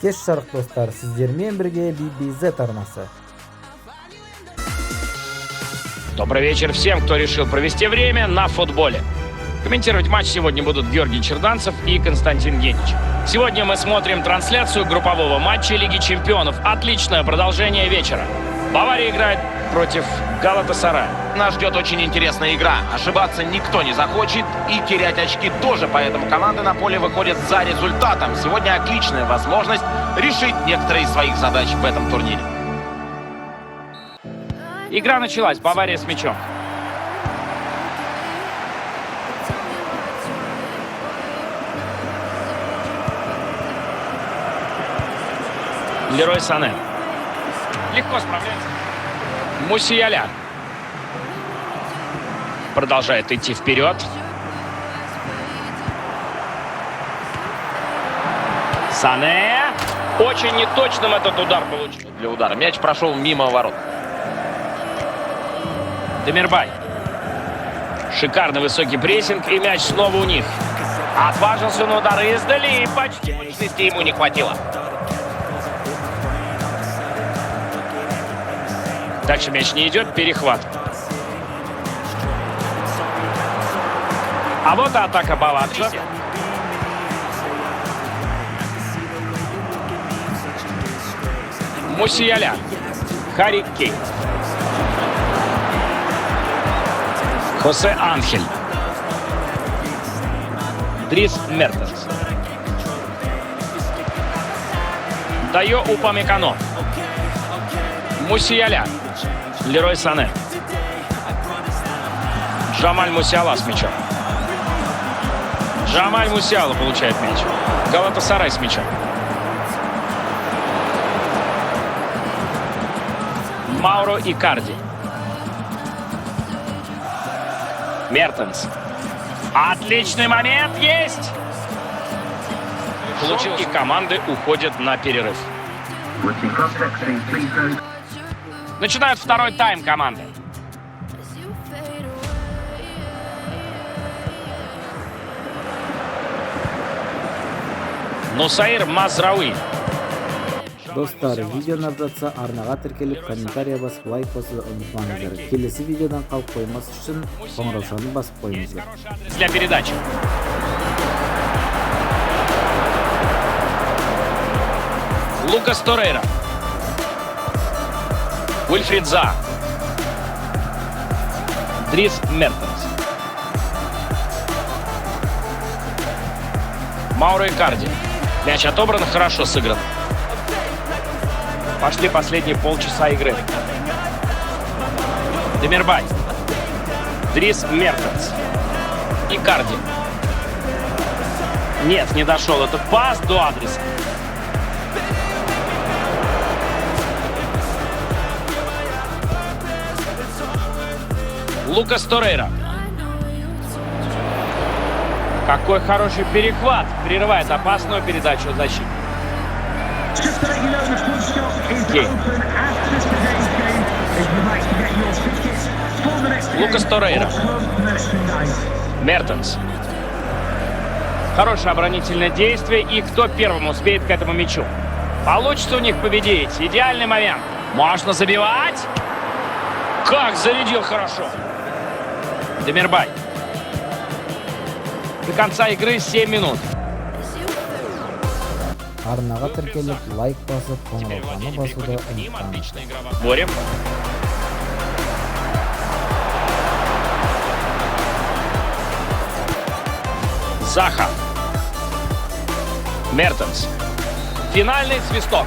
Кеш жарық достар, сіздермен бірге BBZ арнасы. Добрый вечер всем, кто решил провести время на футболе. Комментировать матч сегодня будут Георгий Черданцев и Константин Генич. Сегодня мы смотрим трансляцию группового матча Лиги Чемпионов. Отличное продолжение вечера. Бавария играет против Галатасарая. Нас ждет очень интересная игра. Ошибаться никто не захочет и терять очки тоже, поэтому команды на поле выходят за результатом. Сегодня отличная возможность решить некоторые из своих задач в этом турнире. Игра началась. Бавария с мячом. Лерой Сане. Легко справляется. Мусияля. Продолжает идти вперед. Сане. Очень неточным этот удар получился. Для удара мяч прошел мимо ворот. Демирбай. Шикарный высокий прессинг, и мяч снова у них. Отважился на удар издали, и почти точности ему не хватило. Дальше мяч не идет, перехват. А вот и атака Баварча. Мусияля. Харри Кейн. Хосе Анхель. Дрис Мертенс. Дайо Упамекано. Мусияля. Лерой Сане. Джамаль Мусиала с мячом. Джамаль Мусиала получает мяч. Галатасарай с мячом. Мауро Икарди. Мертенс. Отличный момент есть! Получил, и команды уходят на перерыв. Начинают второй тайм команды. Нусайр Мазрауи. Достар, видеоны абзатса арнаға тіркеліп, комментария басып, лайк басуды ұмытпаңыздар. Келесі видеодан қалып қоймас үшін қоңыраушаны басып қойыңыздар. Для передачи. Лукас Торейра. Уильфрид Заа. Дрис Мертенс. Мауро Икарди. Мяч отобран, хорошо сыгран. Пошли последние полчаса игры. Демирбай. Дрис Мертенс. Икарди. Нет, не дошел этот пас до адреса. Лукас Торейра. Какой хороший перехват. Прерывает опасную передачу защиты. Лукас Торейра. Мертенс. Хорошее оборонительное действие. И кто первым успеет к этому мячу? Получится у них победить. Идеальный момент. Можно забивать. Как зарядил хорошо. Демирбай. До конца игры 7 минут. Арнаға тіркеліп, лайк басып, қоңыраушаны басуды ұмытпаңыздар. Борем. Заха. Мертенс. Финальный свисток.